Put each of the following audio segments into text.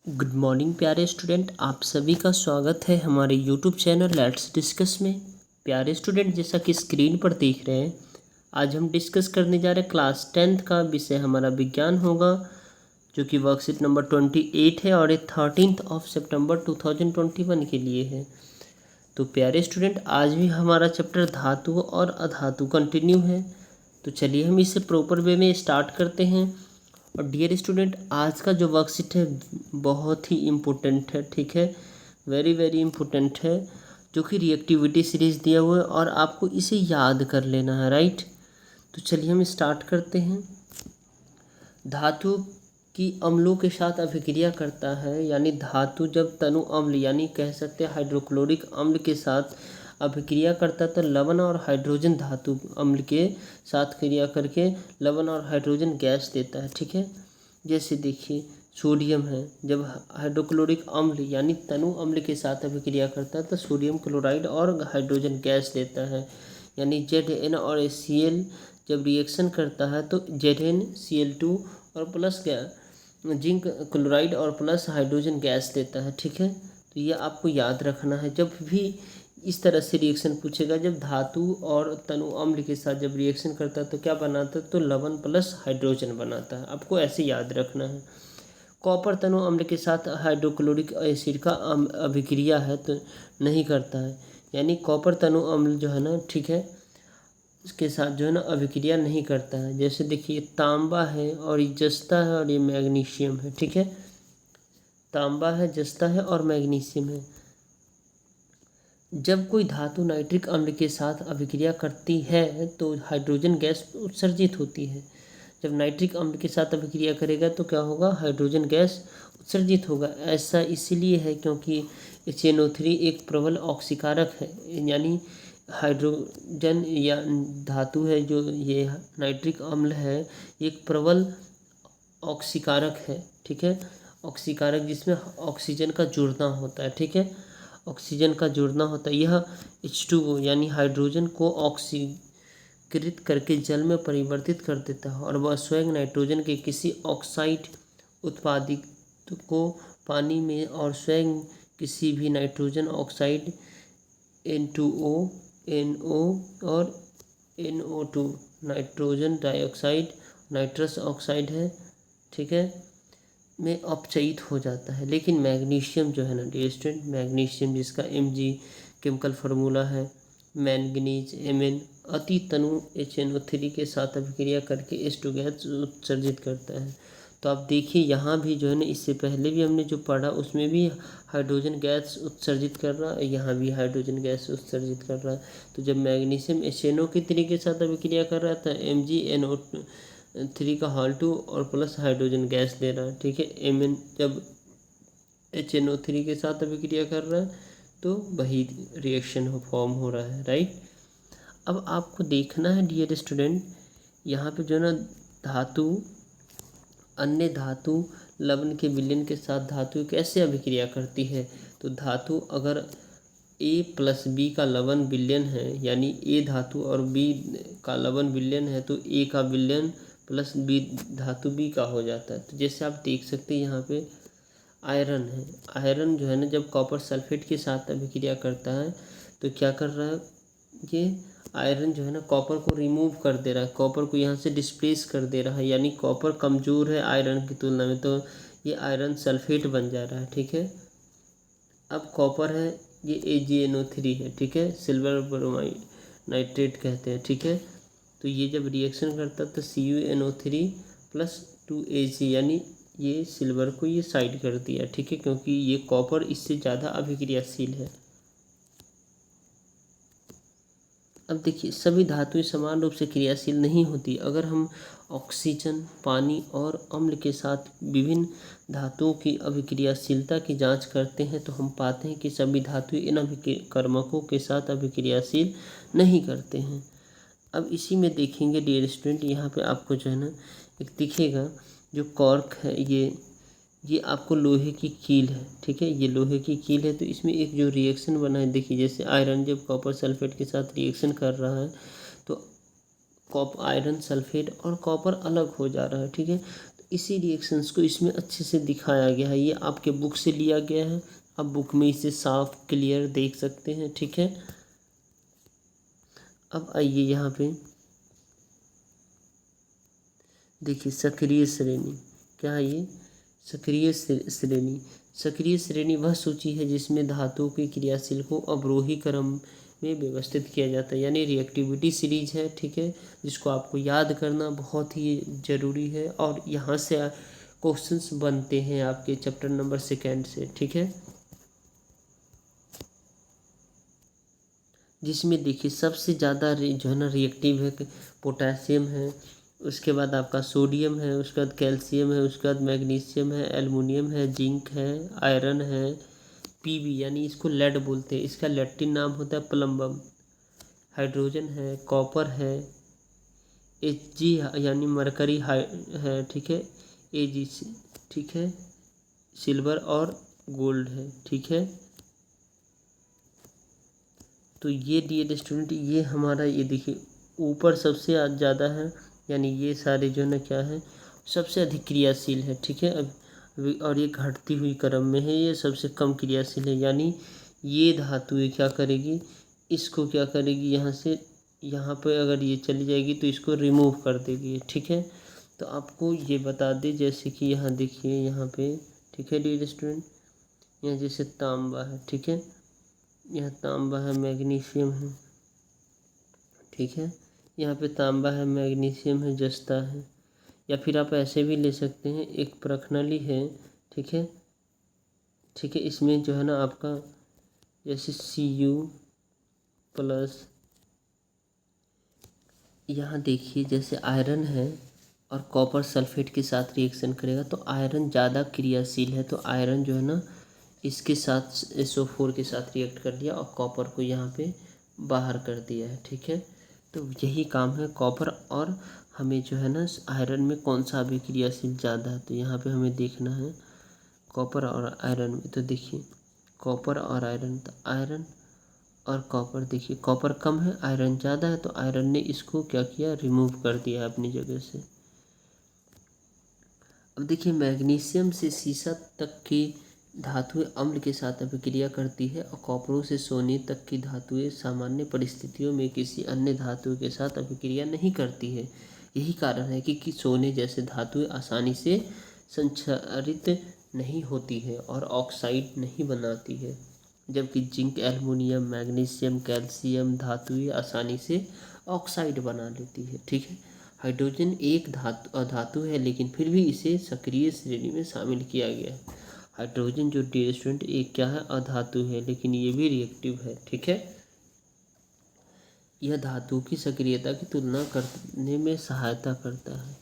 Good morning प्यारे student, आप सभी का स्वागत है हमारे यूट्यूब चैनल लेट्स डिस्कस में। प्यारे स्टूडेंट, जैसा कि स्क्रीन पर देख रहे हैं, आज हम डिस्कस करने जा रहे हैं क्लास 10th का विषय हमारा विज्ञान होगा, जो कि वर्कशीट नंबर 28 है और ये 13 सितंबर 2021 के लिए है। तो प्यारे स्टूडेंट, आज भी हमारा चैप्टर धातु और अधातु कंटिन्यू है। तो चलिए हम इसे प्रॉपर वे में स्टार्ट करते हैं। और डियर स्टूडेंट, आज का जो वर्कशीट है बहुत ही इम्पोर्टेंट है, ठीक है, वेरी वेरी इम्पोर्टेंट है, जो कि रिएक्टिविटी सीरीज दिया हुआ है और आपको इसे याद कर लेना है, राइट। तो चलिए हम स्टार्ट करते हैं। धातु की अम्लों के साथ अभिक्रिया करता है, यानी धातु जब तनु अम्ल यानी कह सकते हैं हाइड्रोक्लोरिक अम्ल के साथ अभिक्रिया करता है तो लवण और हाइड्रोजन धातु अम्ल के साथ क्रिया करके लवण और हाइड्रोजन गैस देता है, ठीक है। जैसे देखिए सोडियम है, जब हाइड्रोक्लोरिक अम्ल यानी तनु अम्ल के साथ अभिक्रिया करता है तो सोडियम क्लोराइड और हाइड्रोजन गैस देता है, यानी Zn और Cl जब रिएक्शन करता है तो ZnCl2 और प्लस क्या जिंक क्लोराइड और प्लस हाइड्रोजन गैस देता है, ठीक है। तो ये आपको याद रखना है, जब भी इस तरह से रिएक्शन पूछेगा, जब धातु और तनु अम्ल के साथ जब रिएक्शन करता है तो क्या बनाता है, तो लवण प्लस हाइड्रोजन बनाता है, आपको ऐसे याद रखना है। कॉपर तनु अम्ल के साथ हाइड्रोक्लोरिक एसिड का अभिक्रिया है तो नहीं करता है, यानी कॉपर तनु अम्ल जो है ना, ठीक है, इसके साथ जो है ना अभिक्रिया नहीं करता है। जैसे देखिए तांबा है और ये जस्ता है और ये मैग्नीशियम है, ठीक है, तांबा है, जस्ता है और मैग्नीशियम है। जब कोई धातु नाइट्रिक अम्ल के साथ अभिक्रिया करती है तो हाइड्रोजन गैस उत्सर्जित होती है। जब नाइट्रिक अम्ल के साथ अभिक्रिया करेगा तो क्या होगा, हाइड्रोजन गैस उत्सर्जित होगा। ऐसा इसलिए है क्योंकि HNO3 एक प्रबल ऑक्सीकारक है, यानी हाइड्रोजन या धातु है जो ये नाइट्रिक अम्ल है, एक प्रबल ऑक्सीकारक है, ठीक है, ऑक्सीकारक जिसमें ऑक्सीजन का जुड़ना होता है, ठीक है, ऑक्सीजन का जुड़ना होता है। यह H2O यानी हाइड्रोजन को ऑक्सीकृत करके जल में परिवर्तित कर देता है और वह स्वयं नाइट्रोजन के किसी ऑक्साइड उत्पादित को पानी में और स्वयं किसी भी नाइट्रोजन ऑक्साइड N2O, NO और NO2 nitrogen dioxide nitrous oxide है, ठीक है, में अपचयित हो जाता है। लेकिन मैग्नीशियम जो है ना डियर स्टूडेंट, मैग्नीशियम जिसका Mg केमिकल फार्मूला है मैंगनीज Mn, अति तनु HNO3 के साथ अभिक्रिया करके H2 गैस उत्सर्जित करता है। तो आप देखिए यहाँ भी जो है ना, इससे पहले भी हमने जो पढ़ा उसमें भी हाइड्रोजन गैस उत्सर्जित कर रहा है, यहाँ भी हाइड्रोजन गैस उत्सर्जित कर रहा है। तो जब मैग्नीशियम HNO3 के साथ अभिक्रिया कर रहा था MgNO3 का हाल2 और प्लस हाइड्रोजन गैस दे रहा है, ठीक है। Mn जब HNO3 के साथ अभिक्रिया कर रहा है तो वही रिएक्शन फॉर्म हो रहा है, राइट। अब आपको देखना है डियर स्टूडेंट, यहाँ पे जो ना धातु अन्य धातु लवण के विलयन के साथ धातु कैसे अभिक्रिया करती है। तो धातु अगर A+B का लवण विलयन है, यानी A धातु और B का लवण विलयन है, तो A का विलयन प्लस B धातु B का हो जाता है। तो जैसे आप देख सकते हैं यहाँ पे आयरन है, आयरन जो है ना जब कॉपर सल्फेट के साथ अभिक्रिया करता है तो क्या कर रहा है, ये आयरन जो है ना कॉपर को रिमूव कर दे रहा है, कॉपर को यहाँ से डिस्प्लेस कर दे रहा है, यानी कॉपर कमज़ोर है आयरन की तुलना में, तो ये आयरन सल्फेट बन जा रहा है, ठीक है। अब कॉपर है, ये AgNO3 है, ठीक है, सिल्वर ब्रोमाइड नाइट्रेट कहते हैं, ठीक है। तो ये जब रिएक्शन करता है तो CuNO3 + 2Ag, यानी ये सिल्वर को ये साइड कर दिया, ठीक है, क्योंकि ये कॉपर इससे ज़्यादा अभिक्रियाशील है। अब देखिए सभी धातुएं समान रूप से क्रियाशील नहीं होती। अगर हम ऑक्सीजन, पानी और अम्ल के साथ विभिन्न धातुओं की अभिक्रियाशीलता की जांच करते हैं तो हम पाते हैं कि सभी धातुएं इन अभिकर्मकों के साथ अभिक्रियाशील नहीं करते हैं। अब इसी में देखेंगे डियर स्टूडेंट, यहाँ पे आपको जो है ना एक दिखेगा जो कॉर्क है, ये आपको लोहे की कील है, ठीक है, ये लोहे की कील है। तो इसमें एक जो रिएक्शन बना है, देखिए जैसे आयरन जब कॉपर सल्फेट के साथ रिएक्शन कर रहा है तो आयरन सल्फेट और कॉपर अलग हो जा रहा है, ठीक है। तो इसी रिएक्शंस को इसमें अच्छे से दिखाया गया है। ये आपके बुक से लिया गया है, आप बुक में इसे साफ क्लियर देख सकते हैं। ठीक है, अब आइए यहाँ पे देखिए सक्रिय श्रेणी क्या है। ये सक्रिय श्रेणी, सक्रिय श्रेणी वह सूची है जिसमें धातुओं की क्रियाशील को अवरोही क्रम में व्यवस्थित किया जाता है, यानी रिएक्टिविटी सीरीज है। ठीक है, जिसको आपको याद करना बहुत ही ज़रूरी है और यहाँ से क्वेश्चंस बनते हैं आपके चैप्टर नंबर 2 से। ठीक है, जिसमें देखिए सबसे ज़्यादा जो है ना रिएक्टिव है पोटेशियम है, उसके बाद आपका सोडियम है, उसके बाद कैल्शियम है, उसके बाद मैग्नीशियम है, एल्युमिनियम है, जिंक है, आयरन है, पीबी यानी इसको लेड बोलते हैं, इसका लैटिन नाम होता है प्लम्बम, हाइड्रोजन है, कॉपर है, Hg यानी मरकरी है। ठीक है, Ag, ठीक है, सिल्वर और गोल्ड है। ठीक है, तो ये डियर स्टूडेंट ये हमारा ये देखिए ऊपर सबसे ज़्यादा है, यानी ये सारे जो है ना क्या है सबसे अधिक क्रियाशील है। ठीक है, अब और ये घटती हुई क्रम में है, ये सबसे कम क्रियाशील है, यानी ये धातुएं क्या करेगी, इसको क्या करेगी यहाँ से, यहाँ पे अगर ये चली जाएगी तो इसको रिमूव कर देगी। ठीक है, तो आपको ये बता दें जैसे कि यहाँ देखिए यहाँ पे, ठीक है डियर स्टूडेंट, यहाँ जैसे तांबा है। ठीक है, यह तांबा है, मैग्नीशियम है। ठीक है, यहाँ पे तांबा है, मैग्नीशियम है, जस्ता है, या फिर आप ऐसे भी ले सकते हैं, एक प्रखनली है। ठीक है, ठीक है, इसमें जो है ना आपका जैसे Cu+, यहाँ देखिए जैसे आयरन है और कॉपर सल्फेट के साथ रिएक्शन करेगा तो आयरन ज़्यादा क्रियाशील है, तो आयरन जो है ना इसके साथ SO4 के साथ रिएक्ट कर दिया और कॉपर को यहाँ पे बाहर कर दिया है। ठीक है, तो यही काम है कॉपर, और हमें जो है ना आयरन में कौन सा अभिक्रियाशील ज़्यादा है, तो यहाँ पे हमें देखना है कॉपर और आयरन में। तो देखिए कॉपर और आयरन, तो आयरन और कॉपर, देखिए कॉपर कम है, आयरन ज़्यादा है, तो आयरन ने इसको क्या किया, रिमूव कर दिया अपनी जगह से। अब देखिए मैग्नीशियम से सीसा तक की धातुएं अम्ल के साथ अभिक्रिया करती है और कॉपरों से सोने तक की धातुएं सामान्य परिस्थितियों में किसी अन्य धातु के साथ अभिक्रिया नहीं करती है। यही कारण है कि सोने जैसे धातुएं आसानी से संक्षारित नहीं होती है और ऑक्साइड नहीं बनाती है, जबकि जिंक, एल्युमिनियम, मैग्नीशियम, कैल्शियम धातुएं आसानी से ऑक्साइड बना लेती है। ठीक है, हाइड्रोजन एक अधातु है लेकिन फिर भी इसे सक्रिय श्रेणी में शामिल किया गया है। हाइड्रोजन जो डियर स्टूडेंट एक क्या है, अधातु है, लेकिन ये भी रिएक्टिव है। ठीक है, यह धातु की सक्रियता की तुलना करने में सहायता करता है।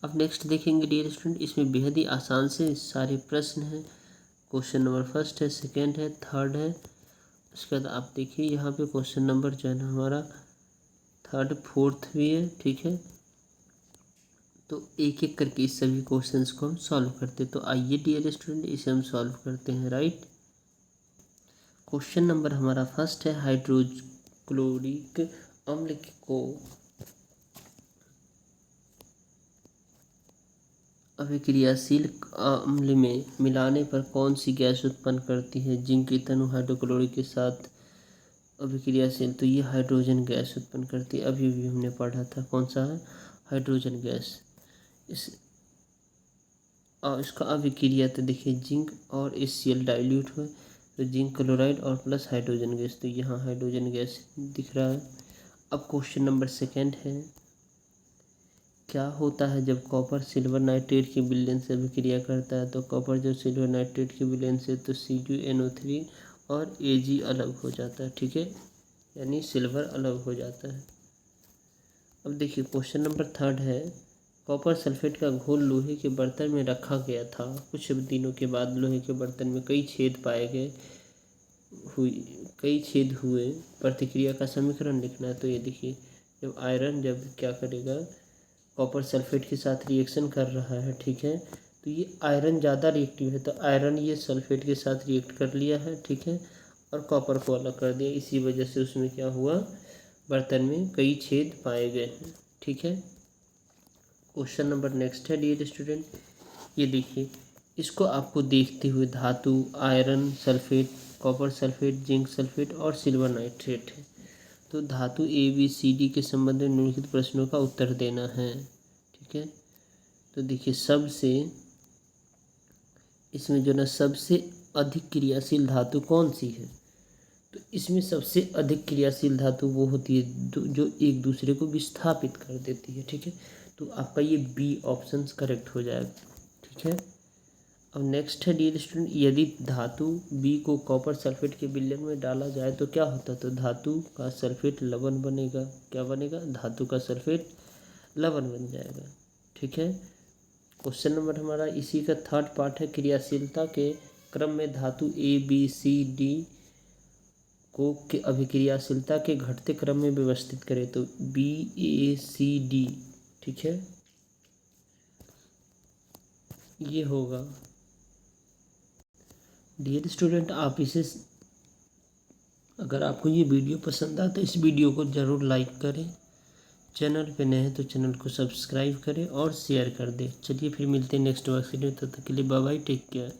अब नेक्स्ट देखेंगे डियर स्टूडेंट, इसमें बेहद ही आसान से सारे प्रश्न हैं। क्वेश्चन नंबर 1 है, 2 है, 3 है, उसके बाद आप देखिए यहाँ पे क्वेश्चन नंबर जो है ना हमारा 3, 4 भी है। ठीक है, तो एक एक करके इस सभी क्वेश्चंस को हम सॉल्व करते हैं। तो आइए डियर स्टूडेंट इसे हम सॉल्व करते हैं। राइट, क्वेश्चन नंबर हमारा 1 है, हाइड्रोक्लोरिक अम्ल को अभिक्रियाशील अम्ल में मिलाने पर कौन सी गैस उत्पन्न करती है। जिंक की तनु हाइड्रोक्लोरिक के साथ अभिक्रियाशील, तो ये हाइड्रोजन गैस उत्पन्न करती है। अभी भी हमने पढ़ा था कौन सा है, हाइड्रोजन गैस। इस और इसका अभिक्रिया तो देखिए जिंक और HCl डाइल्यूट हुए तो जिंक क्लोराइड और प्लस हाइड्रोजन गैस, तो यहाँ हाइड्रोजन गैस दिख रहा है। अब क्वेश्चन नंबर 2 है, क्या होता है जब कॉपर सिल्वर नाइट्रेट के विलयन से अभिक्रिया करता है। तो कॉपर जब सिल्वर नाइट्रेट के विलयन से तो CuNO3 और Ag अलग हो जाता है। ठीक है, यानी सिल्वर अलग हो जाता है। अब देखिए क्वेश्चन नंबर 3 है, कॉपर सल्फेट का घोल लोहे के बर्तन में रखा गया था। कुछ दिनों के बाद लोहे के बर्तन में कई छेद हुए, प्रतिक्रिया का समीकरण लिखना है। तो ये देखिए जब आयरन जब क्या करेगा, कॉपर सल्फेट के साथ रिएक्शन कर रहा है। ठीक है, तो ये आयरन ज़्यादा रिएक्टिव है, तो आयरन ये सल्फेट के साथ रिएक्ट कर लिया है। ठीक है, और कॉपर को अलग कर दिया, इसी वजह से उसमें क्या हुआ, बर्तन में कई छेद पाए गए हैं। ठीक है, क्वेश्चन नंबर नेक्स्ट है डियर स्टूडेंट, ये देखिए, इसको आपको देखते हुए धातु iron sulphate, copper sulphate, zinc sulphate और सिल्वर नाइट्रेट है। तो धातु ABCD के संबंध में निम्नलिखित प्रश्नों का उत्तर देना है। ठीक है, तो देखिए सबसे इसमें जो ना सबसे अधिक क्रियाशील धातु कौन सी है? तो इसमें सबसे अधिक क्रियाशील धातु वो होती है जो एक दूसरे को विस्थापित कर देती है। ठीक है, तो आपका ये बी ऑप्शन करेक्ट हो जाएगा। ठीक है, अब नेक्स्ट है डियर स्टूडेंट, यदि धातु बी को कॉपर सल्फेट के विलयन में डाला जाए तो क्या होता है? तो धातु का सल्फेट लवण बनेगा। क्या बनेगा? धातु का सल्फेट लवण बन जाएगा। ठीक है, क्वेश्चन नंबर हमारा इसी का थर्ड पार्ट है, क्रियाशीलता के क्रम में धातु ABCD को के अभिक्रियाशीलता के घटते क्रम में व्यवस्थित करें। तो BACD। ठीक है, ये होगा। डियर स्टूडेंट, आप इसे अगर आपको ये वीडियो पसंद आए तो इस वीडियो को ज़रूर लाइक करें, चैनल पे नए हैं तो चैनल को सब्सक्राइब करें और शेयर कर दें। चलिए फिर मिलते हैं नेक्स्ट वर्क में, तब तक के लिए bye bye, take care,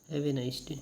have a nice day.